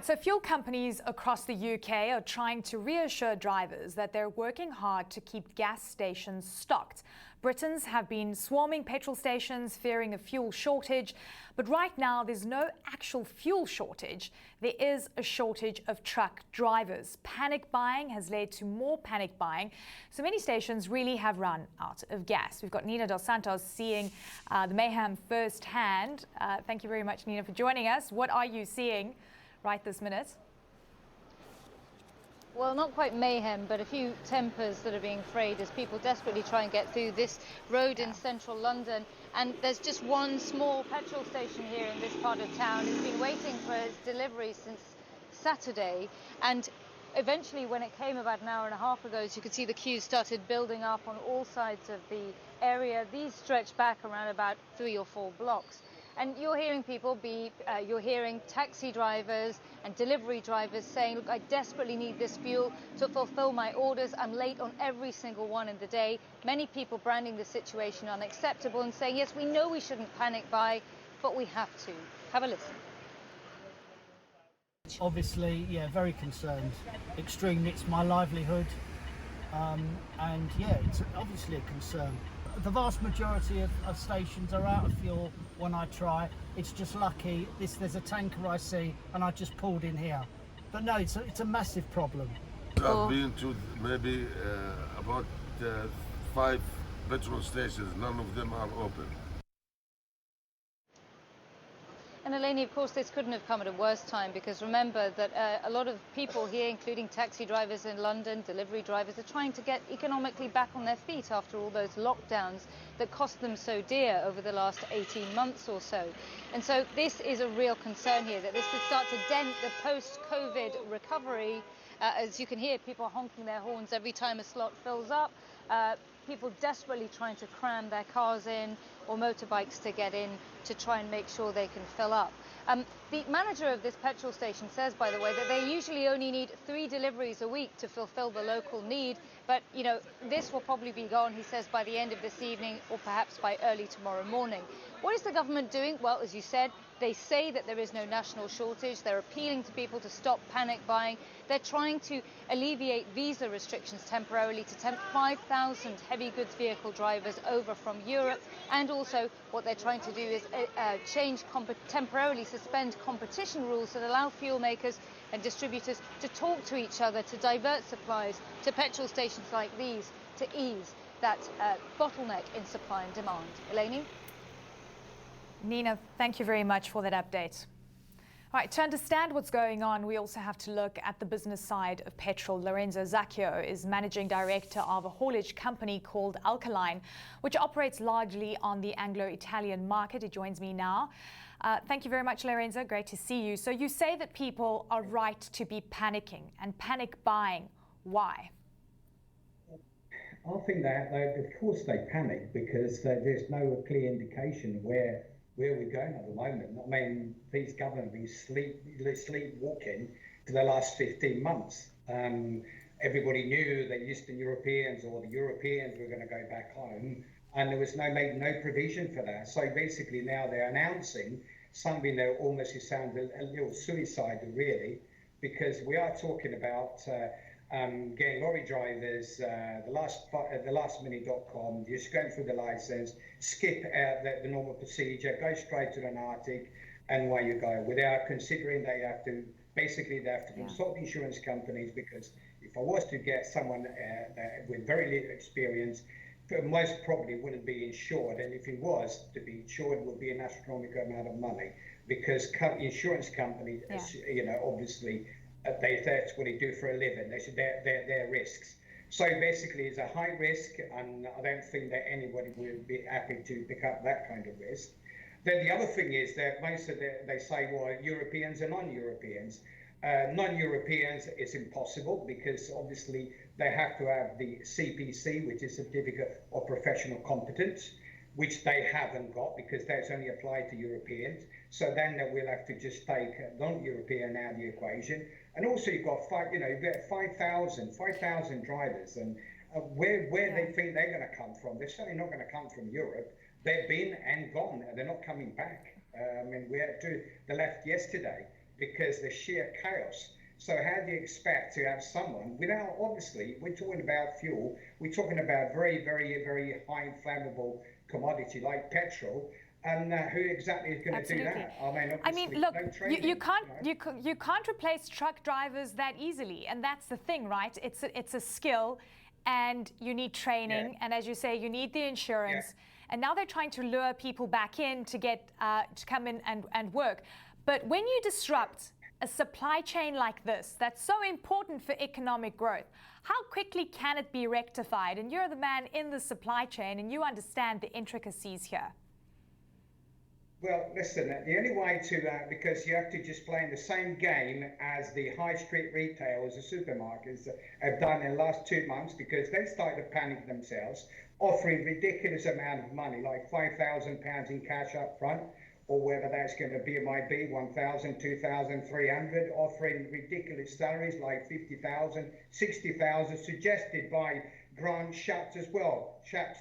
So fuel companies across the UK are trying to reassure drivers that they're working hard to keep gas stations stocked. Britons have been swarming petrol stations, fearing a fuel shortage. But right now, there's no actual fuel shortage. There is a shortage of truck drivers. Panic buying has led to more panic buying. So many stations really have run out of gas. We've got Nina Dos Santos seeing the mayhem firsthand. Thank you very much, Nina, for joining us. What are you seeing right this minute? Well, not quite mayhem, but a few tempers that are being frayed as people desperately try and get through this road in central London. And there's just one small petrol station here in this part of town. It's been waiting for its delivery since Saturday. And eventually, when it came about an hour and a half ago, as you could see, the queues started building up on all sides of the area. These stretch back around about 3 or 4 blocks. And you're hearing people you're hearing taxi drivers and delivery drivers saying, look, I desperately need this fuel to fulfill my orders. I'm late on every single one in the day. Many people branding the situation unacceptable and saying, yes, we know we shouldn't panic buy, but we have to. Have a listen. Obviously, yeah, very concerned. Extremely, it's my livelihood. And yeah, it's obviously a concern. The vast majority of stations are out of fuel when I try. It's just lucky there's a tanker I see and I just pulled in here. But no, it's a massive problem. I've been to maybe about 5 petrol stations. None of them are open. And Eleni, of course, this couldn't have come at a worse time, because remember that a lot of people here, including taxi drivers in London, delivery drivers, are trying to get economically back on their feet after all those lockdowns that cost them so dear over the last 18 months or so. And so this is a real concern here, that this could start to dent the post-COVID recovery. As you can hear, people honking their horns every time a slot fills up. People desperately trying to cram their cars in or motorbikes to get in to try and make sure they can fill up. The manager of this petrol station says, by the way, that they usually only need 3 deliveries a week to fulfill the local need. But, you know, this will probably be gone, he says, by the end of this evening or perhaps by early tomorrow morning. What is the government doing? Well, as you said, they say that there is no national shortage. They're appealing to people to stop panic buying. They're trying to alleviate visa restrictions temporarily to tempt 5,000 heavy goods vehicle drivers over from Europe. And also what they're trying to do is temporarily suspend competition rules that allow fuel makers and distributors to talk to each other, to divert supplies to petrol stations like these to ease that bottleneck in supply and demand. Eleni? Nina, thank you very much for that update. All right, to understand what's going on, we also have to look at the business side of petrol. Lorenzo Zacchio is managing director of a haulage company called Alkaline, which operates largely on the Anglo-Italian market. He joins me now. Thank you very much, Lorenzo. Great to see you. So you say that people are right to be panicking and panic buying. Why? I think that, of course, they panic because there's no clear indication where we're going at the moment. I mean, these governments have been sleepwalking for the last 15 months. Everybody knew the Eastern Europeans or the Europeans were going to go back home, and there was no provision for that. So basically now they're announcing something that almost sounds a little suicidal, really, because we are talking about getting lorry drivers, the lastminute.com, just going through the license, skip out the normal procedure, go straight to an Arctic, and away you go, without considering they have to consult insurance companies, because if I was to get someone with very little experience, most probably wouldn't be insured, and if it was to be insured, it would be an astronomical amount of money, because insurance companies, obviously, that's what they do for a living. They're risks. So basically, it's a high risk, and I don't think that anybody would be happy to pick up that kind of risk. Then the other thing is that they say, well, Europeans and non-Europeans. Non-Europeans, it's impossible, because obviously they have to have the CPC, which is Certificate of Professional Competence, which they haven't got, because that's only applied to Europeans. So then we'll have to just take non-European out of the equation. And also you've got 5,000 drivers, and where they think they're going to come from. They're certainly not going to come from Europe. They've been and gone, and they're not coming back. I mean, we had to the left yesterday. because the sheer chaos. So how do you expect to have someone without, obviously, we're talking about fuel, we're talking about very, very, very high inflammable commodity like petrol, and who exactly is going to do that? I mean, look, no training, you can't replace truck drivers that easily, and that's the thing, right? It's a skill, and you need training, and as you say, you need the insurance. And now they're trying to lure people back in to get to come in and work. But when you disrupt a supply chain like this, that's so important for economic growth, how quickly can it be rectified? And you're the man in the supply chain, and you understand the intricacies here. Well, listen, the only way to, because you have to just play in the same game as the high street retailers, the supermarkets have done in the last 2 months, because they started to panic themselves, offering ridiculous amount of money, like £5,000 in cash up front, or whether that's going to be, it might be 1,000, 2,000, 300, offering ridiculous salaries like 50,000, 60,000, suggested by Grant Shapps as well. Shapps,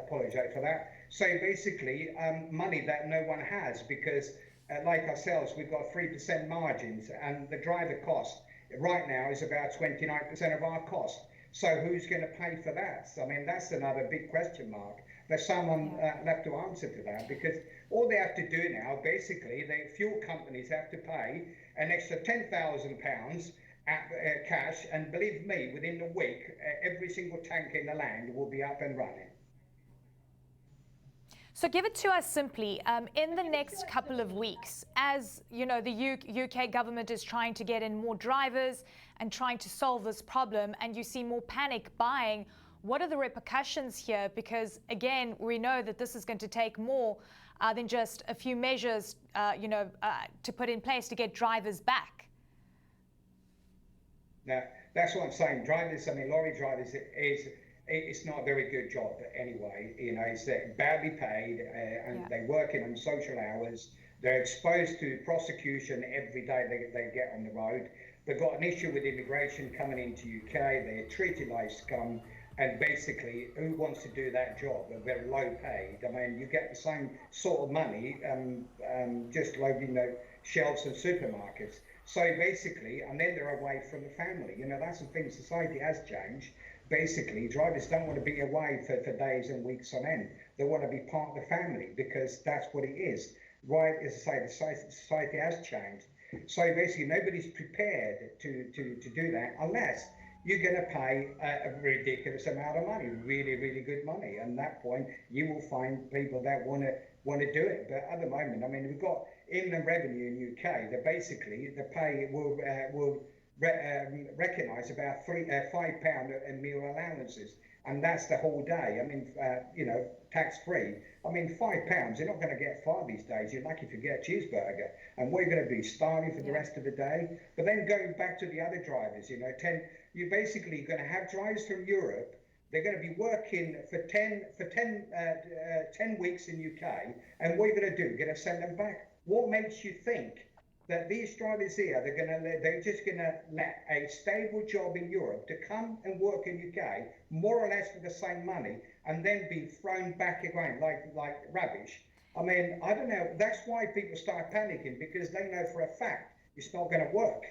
apologise for that. So basically, money that no one has, because like ourselves, we've got 3% margins, and the driver cost right now is about 29% of our cost. So who's going to pay for that? I mean, that's another big question mark. There's someone left to answer to that, because all they have to do now, basically, the fuel companies have to pay an extra £10,000 cash, and believe me, within a week, every single tank in the land will be up and running. So give it to us simply. In the next couple of weeks, as you know, the UK government is trying to get in more drivers and trying to solve this problem, and you see more panic buying, what are the repercussions here? Because again, we know that this is going to take more than just a few measures, to put in place to get drivers back. Now, that's what I'm saying. Drivers, I mean, lorry drivers, it's not a very good job anyway. You know, it's badly paid, and they work in on social hours. They're exposed to prosecution every day they get on the road. They've got an issue with immigration coming into UK. They're treated like scum. And basically, who wants to do that job? They're very low paid. I mean, you get the same sort of money just loading the shelves of supermarkets. So basically, and then they're away from the family. You know, that's the thing. Society has changed. Basically, drivers don't want to be away for days and weeks on end. They want to be part of the family, because that's what it is. Right, as I say, the society has changed. So basically, nobody's prepared to do that unless you're going to pay a ridiculous amount of money, really, really good money. And at that point, you will find people that want to do it. But at the moment, I mean, we've got inland revenue in UK that basically the pay will recognise about £5 in meal allowances, and that's the whole day. I mean, tax free. I mean, £5, you're not going to get far these days. You're lucky if you get a cheeseburger, and we're going to be starving for the rest of the day. But then going back to the other drivers, you're basically going to have drivers from Europe. They're going to be working for 10 weeks in UK, and what are you going to do? You're going to send them back? What makes you think that these drivers here, they're just going to let a stable job in Europe to come and work in UK, more or less for the same money, and then be thrown back again like rubbish? I mean, I don't know. That's why people start panicking, because they know for a fact it's not going to work.